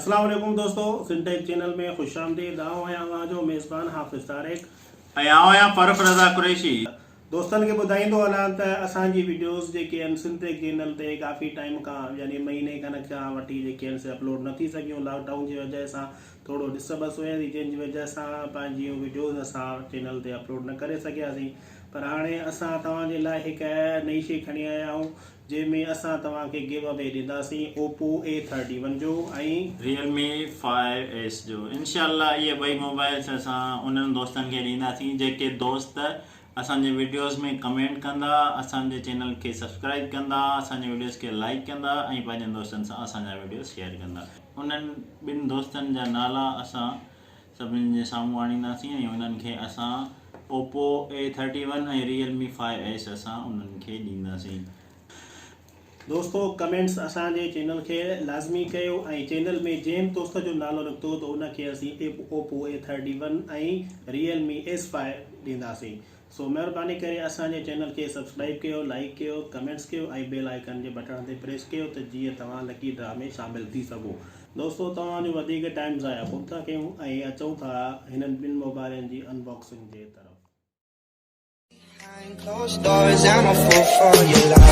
अस्सलाम वालेकुम दोस्तों, सिंटेक चैनल में खुश आमदीद। आऊं जो मेज़बान हाफ़िज़ तारिक फ़ारूक रज़ा कुरैशी। दोस्तनि खे ॿुधाईंदो हलां त असांजी वीडियोज़ जेके आहिनि सिंटेक चैनल ते काफ़ी टाइम खां यानी महीने खनि खां वठी जेके आहिनि से अपलोड न थी सघियूं। लॉकडाउन जी वजह सां थोरो डिस्टर्बेंस हुई, जंहिंजी वजह सां पंहिंजी वीडियोज़ असां चैनल ते अपलोड न करे सघियासीं। पर हाणे असां तव्हांजे लाइ हिकु नई शइ खणी आया आहियूं जंहिंमें असां तव्हांखे गिव अवे ॾींदासीं ओप्पो A31 जो ऐं रियलमी 5S जो। इनशाला इहे ॿई मोबाइल्स असां उन्हनि दोस्तनि खे ॾींदासीं जेके दोस्त असांजे वीडियोज़ में कमेंट कंदा, असांजे चैनल खे सब्सक्राइब कंदा, असांजे वीडियोज़ खे लाइक कंदा ऐं पंहिंजनि दोस्तनि सां असांजा वीडियो शेयर कंदा। उन्हनि ॿिनि दोस्तनि जा नाला असां सभिनी जे साम्हूं आणींदासीं ऐं उन्हनि खे असां ओप्पो A31 ऐं रियलमी 5S असां उन्हनि खे ॾींदासीं। दोस्तों कमेंट्स असांजे चैनल खे लाज़मी कयो ऐं चैनल में जंहिं दोस्त जो नालो निकितो त उनखे असीं ओप्पो A31 ऐं रियलमी S5 ॾींदासीं। सो महिरबानी करे असांजे चैनल खे सब्सक्राइब कयो, लाइक कयो, कमेंट्स कयो ऐं बेल आइकन जे बटन ते प्रेस कयो त जीअं तव्हां लकी ड्रा में शामिल थी सघो। दोस्तों तव्हांजो वधीक टाइम ज़ाया कोन था कयूं ऐं अचूं था हिननि ॿिनि मोबाइलनि जी अनबॉक्सिंग जे तरफ़। Behind closed doors, I'm a fool for your love.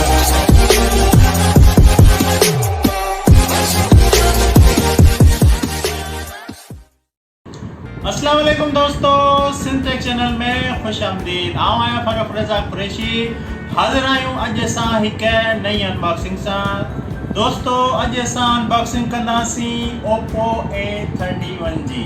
अस्सलाम वालेकुम दोस्तों, सिंटेक चैनल में खुश आमदीद। आऊं फ़ारूक रज़ा कुरैशी हाज़िर आहियूं अॼु असां हिकु नई अनबॉक्सिंग सां। दोस्तों अॼु असां अनबॉक्सिंग कंदासीं ओप्पो A31 जी।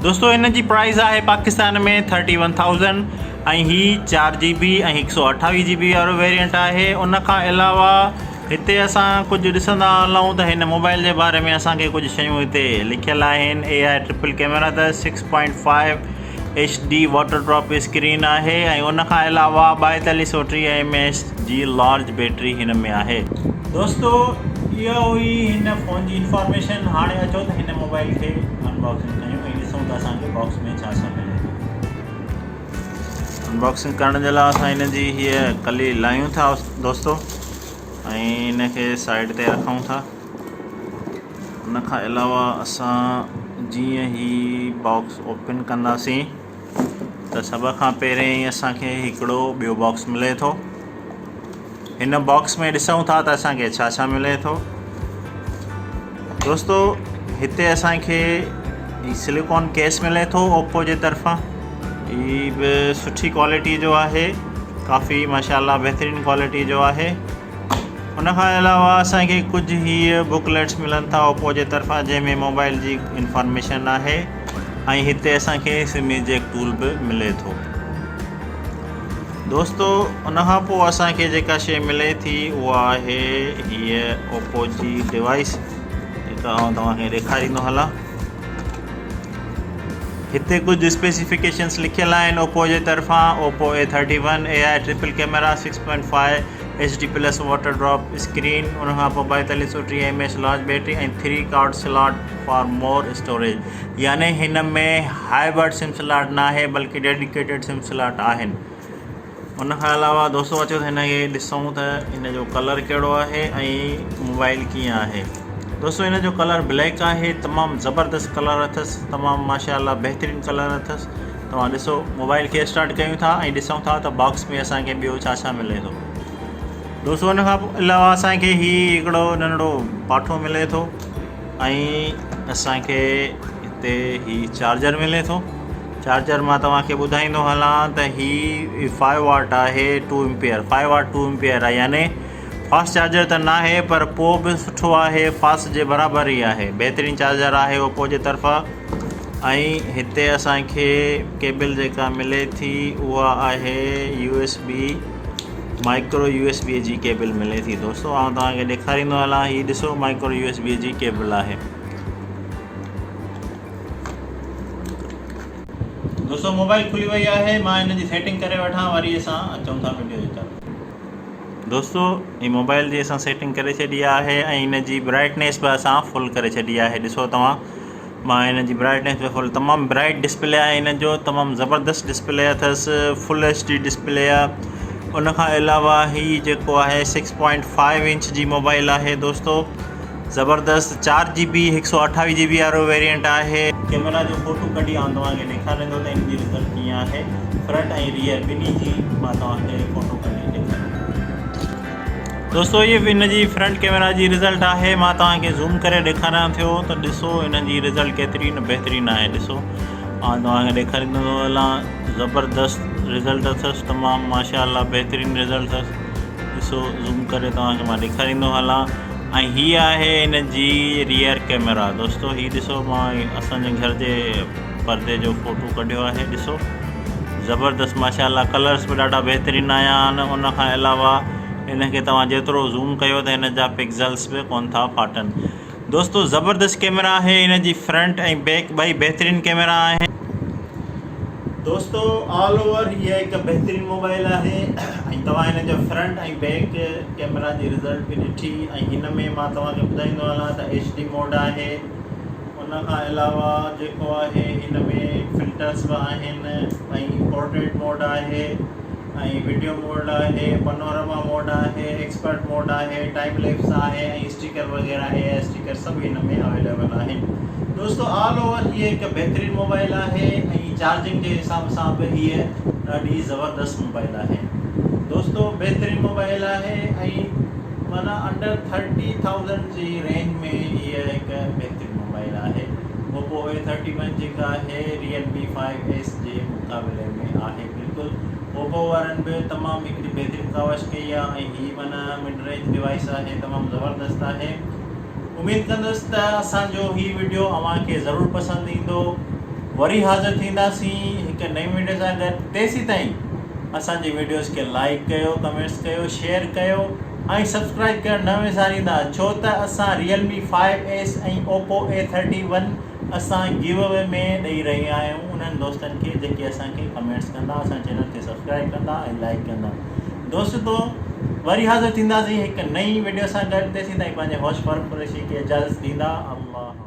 दोस्तों इन जी प्राइस आहे पाकिस्तान में 31,000 ऐं ही 4GB ऐं 128 GB वारो वेरियंट आहे। उन खां अलावा हिते असां कुझु ॾिसंदा हलूं त हिन मोबाइल जे बारे में असांखे कुझु शयूं हिते लिखियलु आहिनि। AI ट्रिपल कैमरा अथस, 6.5 HD वाटर ड्रॉप स्क्रीन आहे ऐं उन खां अलावा 4230 mAh जी लार्ज बैटरी हिन में आहे। दोस्तों इहा हुई हिन फ़ोन जी इंफॉर्मेशन। हाणे अचो त हिन मोबाइल खे अनबॉक्सिंग कयूं ऐं ॾिसूं त असांखे बॉक्स में छा छा मिले थो। अनबॉक्सिंग करण जे लाइ असां हिन जी हीअ कली लायूं था दोस्तों ऐं इन खे साइड ते रखूं था। उन खां अलावा असां जीअं ई बॉक्स ओपन कंदासीं त सभ खां पहिरें ई असांखे हिकिड़ो ॿियो बॉक्स मिले थो। हिन बॉक्स में ॾिसूं था त असांखे छा छा मिले थो। दोस्तों हिते असांखे सिलिकॉन केस मिले थो ओप्पो जे तरफ़ां। ही बि सुठी क्वालिटी जो आहे, काफ़ी माशाल्लाह बहितरीनु क्वालिटी जो आहे। उन खां अलावा असांखे कुझु हीअ बुकलेट्स मिलनि था ओप्पो जे तरफ़ां जंहिंमें मोबाइल जी इंफॉर्मेशन आहे ऐं हिते असांखे सिम इजेक्ट टूल बि मिले थो। दोस्तों उन खां पोइ असांखे जेका शइ मिले थी उहा आहे हीअ ओप्पो जी डिवाइस जेका आउं तव्हांखे ॾेखारींदो हलां। हिते कुझु स्पेसिफिकेशन्स लिखियलु आहिनि ओप्पो जे तरफ़ां। Oppo A31 AI triple camera, 6.5 HD plus water drop screen, उन खां पोइ 4230 mAh लार्ज बैटरी ऐं 3 card slot for more storage. यानी हिन में हाइब्रिड सिम स्लॉट न आहे बल्कि डेडिकेटेड सिम स्लॉट आहिनि। उन खां अलावा दोस्तों अचो त हिन खे ॾिसूं त हिन जो कलर कहिड़ो आहे ऐं मोबाइल कीअं आहे। दोस्तों हिन जो कलर ब्लैक आहे, तमामु ज़बरदस्त कलर अथसि, तमामु माशाल्लाह बहितरीनु कलर अथसि। तव्हां ॾिसो मोबाइल खे स्टार्ट कयूं था ऐं ॾिसूं था त बॉक्स में असांखे ॿियो छा छा मिले थो। दोस्तों हुन खां अलावा असांखे हिकिड़ो नंढड़ो पाठो मिले थो ऐं असांखे हिते चार्जर मिले थो। चार्जर मां तव्हांखे ॿुधाईंदो हलां त ही 5 वाट आहे, 2 एम्पियर 5 वाट 2 एम्पियर आहे। यानी फास्ट चार्जर त न आहे पर पोइ बि सुठो आहे, फास्ट जे बराबरि ई आहे। बहितरीनु चार्जर आहे ओप्पो जे तरफ़ां। ऐं हिते असांखे केबल जेका मिले थी उहा आहे USB माइक्रो USB जी केबल मिले थी। दोस्तों आउं तव्हांखे ॾेखारींदो हलां, हीअ ॾिसो माइक्रो USB जी केबल आहे। दोस्तों मोबाइल खुली वई आहे, मां हिन जी सेटिंग करे वठां, वरी असां अचूं था वीडियो जी तरफ़। दोस्तों ही मोबाइल जी असां सेटिंग करे छॾी आहे ऐं हिन जी ब्राइटनेस बि असां फुल करे छॾी आहे। ॾिसो तव्हां, मां हिन जी ब्राइटनेस बि फुल, तमामु ब्राइट डिस्प्ले आहे हिन जो, तमामु ज़बरदस्त डिस्प्ले अथसि, फुल HD डिस्प्ले आहे। उन खां अलावा ही जेको आहे 6.5 इंच जी मोबाइल आहे दोस्तों ज़बरदस्त 4GB 128 GB वारो वेरिएंट आहे। कैमरा जो फोटो कढी आउं तव्हांखे ॾेखारींदो त इन जी रिज़ल्ट कीअं आहे। फ्रंट ऐं रियर ॿिन्ही जी मां तव्हांखे फोटो कढी ॾेखारींदुमि। दोस्तों ये इन जी फ्रंट कैमरा जी रिज़ल्ट आहे। मां तव्हांखे ज़ूम करे ॾेखारियां थियो त ॾिसो इन जी रिज़ल्ट केतिरी न बहितरीनु आहे। ॾिसो आउं तव्हांखे ॾेखारींदो हलां, ज़बरदस्त रिज़ल्ट अथसि, तमामु माशाअल्लाह बहितरीनु रिज़ल्ट अथसि। ॾिसो ज़ूम करे तव्हांखे मां ॾेखारींदो हलां। ऐं हीअ आहे इन जी रियर कैमरा। दोस्तों हीअ ॾिसो मां असांजे घर जे परदे जो फ़ोटो कढियो आहे। ॾिसो ज़बरदस्त माशाअल्लाह, कलर्स बि ॾाढा बहितरीनु आया आहिनि। उन खां अलावा इनखे तव्हां जेतिरो ज़ूम कयो त इन जा पिक्सल्स बि कोन था फाटनि। दोस्तों ज़बरदस्त कैमरा आहे। इन जी फ्रंट ऐं बैक ॿई बहितरीनु कैमरा आहिनि। दोस्तों ऑल ओवर हीअ हिकु बहितरीनु मोबाइल आहे ऐं तव्हां हिन जो फ्रंट ऐं बैक कैमरा जी रिज़ल्ट बि ॾिठी। ऐं हिन में मां तव्हांखे ॿुधाईंदो हलां त HD मोड आहे। उन खां अलावा जेको आहे हिन में फिल्टर्स बि आहिनि ऐं पोर्ट्रेट मोड आहे ऐं वीडियो मोड आहे, पनोरमा मोड आहे, एक्सपर्ट मोड आहे, टाइम लैप्स आहे ऐं स्टिकर वग़ैरह AI स्टिकर सभु हिन में अवेलेबल आहिनि। दोस्तों ऑल ओवर हीअ हिकु बहितरीनु मोबाइल आहे ऐं चार्जिंग जे हिसाब सां बि हीअ ॾाढी ज़बरदस्त मोबाइल आहे। दोस्तों बहितरीनु मोबाइल आहे ऐं माना अंडर 30,000 जी रेंज में हीअ हिकु बहितरीनु मोबाइल आहे। ओप्पो A31 जेका आहे Realme 5S जे मुक़ाबले में आहे। बिल्कुलु ओप्पो वारनि बि तमामु हिकिड़ी बहितरीनु कावश कई आहे ऐं हीअ माना मिड रेंज डिवाइस आहे, तमामु ज़बरदस्त आहे। उमेद कंदुसि त असांजो हीउ वीडियो अव्हांखे ज़रूरु पसंदि ईंदो। वरी हाज़िर थींदासीं हिकु नई वीडियो सां गॾु। तेसीं ताईं असांजी वीडियोज़ खे लाइक कयो, कमेंट्स कयो, शेयर कयो ऐं सब्सक्राइब करणु न विसारींदा, छो त असां Realme 5S ऐं Oppo A31 असां गिव अवे में ॾेई रहिया आहियूं उन्हनि दोस्तनि खे जेके असांखे कमेंट्स कंदा, असांजे चैनल खे सब्सक्राइब कंदा ऐं लाइक कंदा। दोस्तों वरी हाज़िर थींदासीं हिकु नई वीडियो सां गॾु। तेसीं ताईं पंहिंजे होश फर्क खे इजाज़त ॾींदा। अल्लाह।